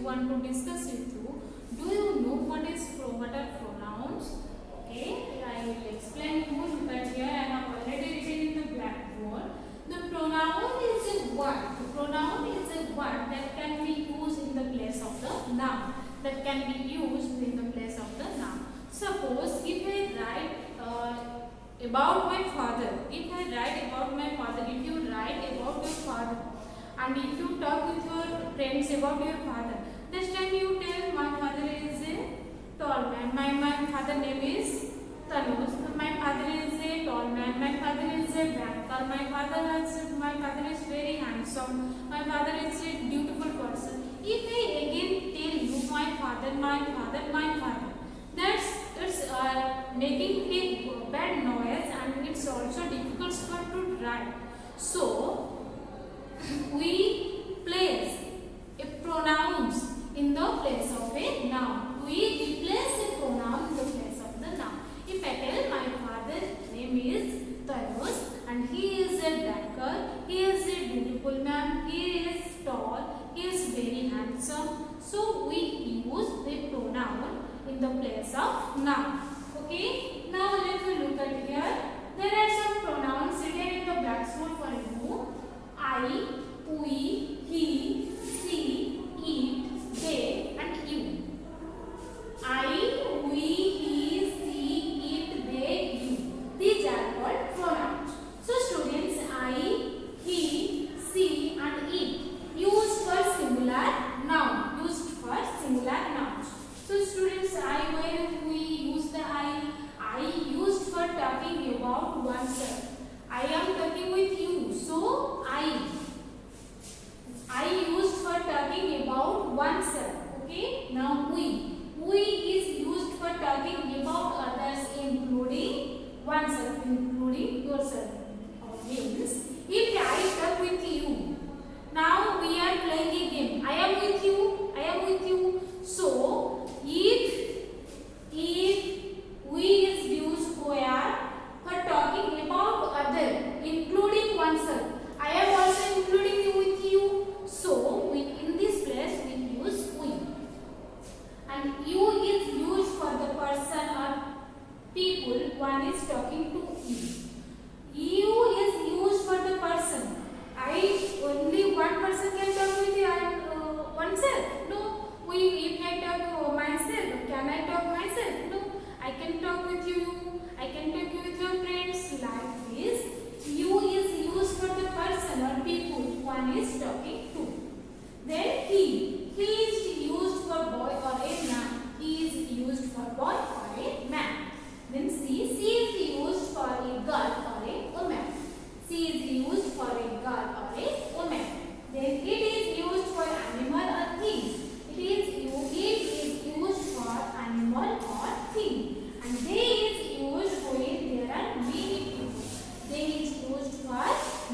want to discuss with you. Do you know what are pronouns? Okay, I will explain to you, but here I have already written in the blackboard. The pronoun is a word. The pronoun is a word that can be used in the place of the noun. That can be used in the place of the noun. Suppose if I write about my father, if you write about your father, and if you talk with your friends about your father, this time you tell my father is a tall man. My father name is Tanuj. My father is a tall man. My father is a banker. My father is very handsome. My father is a beautiful person. If I again tell you my father, that's making a bad noise, and it's also difficult to write. So we place a pronouns in the place of a noun. We replace a pronoun in the place of the noun. If I tell my father's name is Tanuj and he is a banker, he is a beautiful man, he is tall, he is very handsome. So we use the pronoun in the place of noun. Okay. Now let me look at here. There are some pronouns written in the blackboard for you. I, we, he, she, it, they, and you. I, we, he, she, it, they, you. These are called pronouns. So students, I, he, she, and it used for singular noun. So students, when we use the I used for talking about oneself. I am talking with you, so I used for talking about oneself. Okay. Now we is used for talking about others, including oneself, including yourself. Means if I talk with you, now we are playing a game. I am with you. So if we is used where for talking about other, including oneself. I am also including you with you. So in this place we use we. And you is used for the person or people one is talking to you. You is used for the person. Only one person can talk with you and oneself. No. If I talk myself, can I talk myself? No. I can talk with you. I can talk with your friends like this. You is used for the person or people one is talking to. Then he is used for boy or a man. He is used for boy or a man. Then she is used for a girl or a woman. She is used for a girl or a woman. Then it is used for animal or things. It is used for animal or thing. And they is used when there are many people. They is used for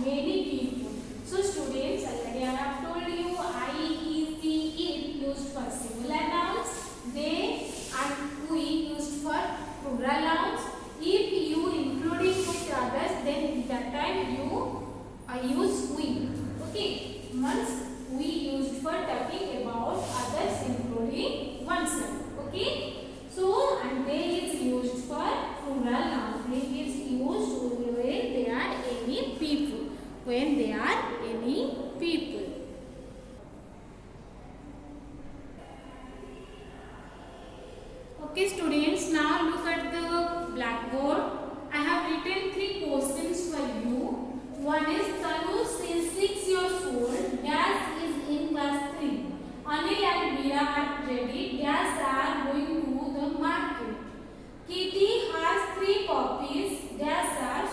many people. So students, already I have told you I, he, she, it used for singular nouns. They and we used for plural nouns. If you including with others, then that time you use we. Okay. Once we used for talking about others, including oneself. Okay. So and they is used for plural noun. They is used when they are any people. When they are any people. Okay students, now look at the blackboard. I have written 3 questions for you. One is Tanuj is 6 years old. Gas is in class 3. Anil and Meera are ready. Gas are going to the market. Kitty has 3 puppies. Gas are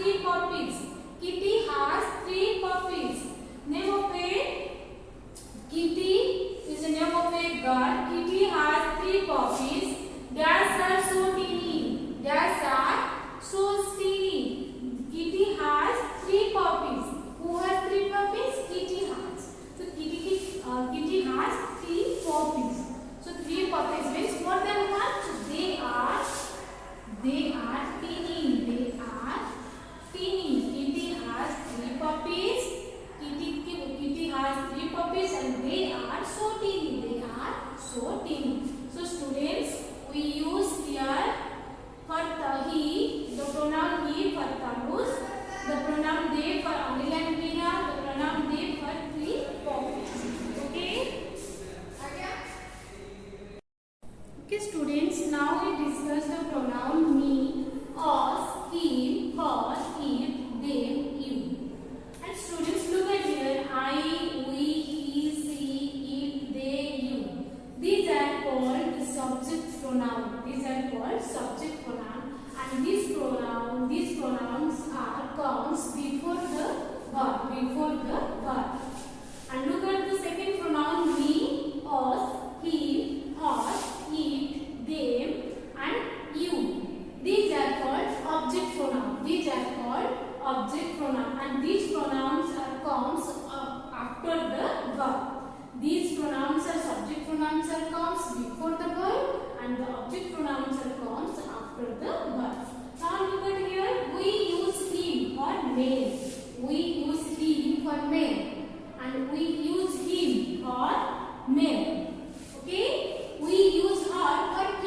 three puppies. Kitty has three puppies. Name of a Kitty is the name of a girl. Kitty has three puppies. Dash are so teeny. Dash are so teeny. Kitty has three puppies. Who has three puppies? Kitty has. So Kitty has three puppies. So three puppies means more than one. So they are teeny. They are teeny. Kitty has three puppies. Kitty has three puppies and they are so teeny. They are so teeny. So students, we use here for he, the pronoun he for Tarus, the pronoun they for Anil and Meera, the pronoun they for three puppies. Okay? Okay students, now we discuss the pronoun me, us, him, her, it, them, you. And students, look at here, I, we, he, she, it, they, you. These are called the subject pronoun. These are called subject pronoun. And these pronouns are comes before the verb. And look at the second pronoun me, us, him, her, it, them, and you. These are called object pronoun. And these pronouns are comes after the verb. These pronouns are subject pronouns are comes before the verb, and the object pronouns are comes after the verb. Now look at here. We use him for male. We use him for male, and we use him for male. Okay. We use her for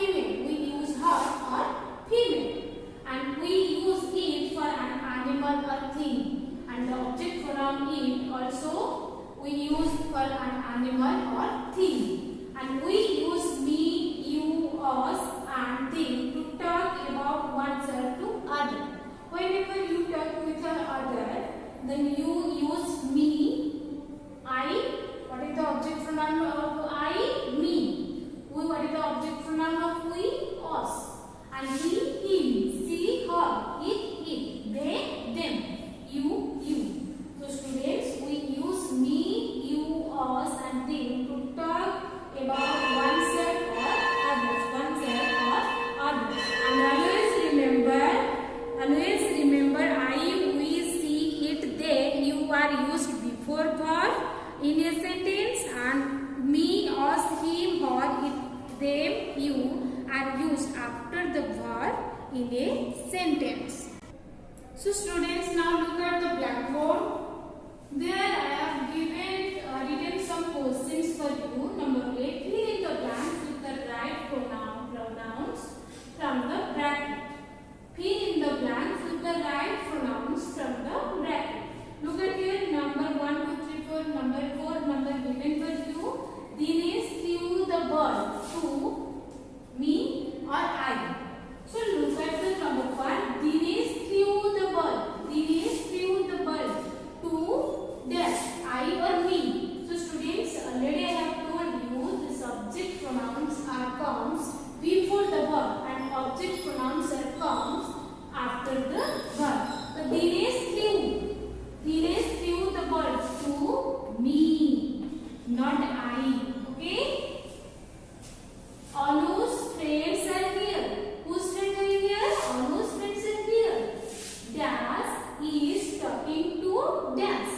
female. And we use it for an animal or thing. And the object pronoun it also we use for an animal or thing. And we use me, you, us, and thing to talk about oneself to other. Whenever you talk with other, then you use me, I. What is the object pronoun of I? Me. What is the object pronoun of we? Us. And he, him, she, her, it, they, them, you. So students, we use me, you, us, and them to talk about oneself or others. And always remember I, we, she, it, they, you are used before verb in a sentence, and me, us, him, her, it, them, you are used after the verb in a sentence. So students, now look at the blackboard. There I have written some questions for you. Number 8, fill in the blanks with the right pronouns from the bracket. Fill in the blanks with the right pronouns from the bracket. Look at here, number 1, 2, 3, 4, number 4, number given for you. Dinesh threw the ball to me or I. So look at the number 1. Dinesh threw the ball. To dash, I or me. So students, already I have told you the subject pronouns are comes before the verb and object pronouns are comes after the verb. So Dinesh threw the ball to me, not I. Okay? Anu's friends are here. Whose friends are here? Anu's friends are here. Dash is talking to Dash.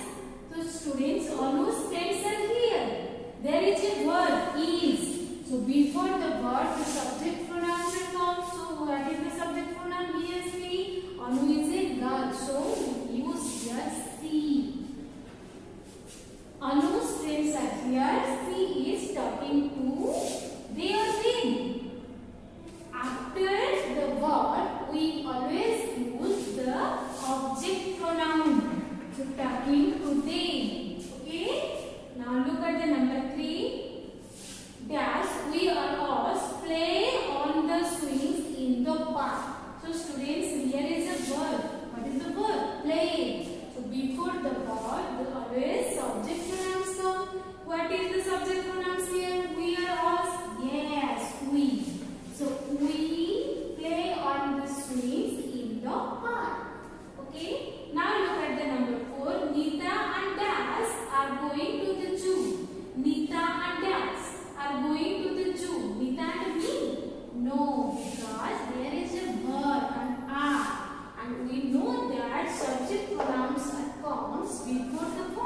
So students, Anu's friends are here. There is a word is. So before the word, the subject pronouns are come. So what is the subject pronoun here? She. Anu is a girl. So we use here she. Anu's friends are here. She is talking to their friend. After the verb, we always use the object pronoun. So talking to them. Okay? Now look at the number 3. Dash, we are us play on the swings in the park. So students, here is a verb. What is the verb? Play. So before the verb, the always subject pronouns come. What is the that subject pronouns comes before the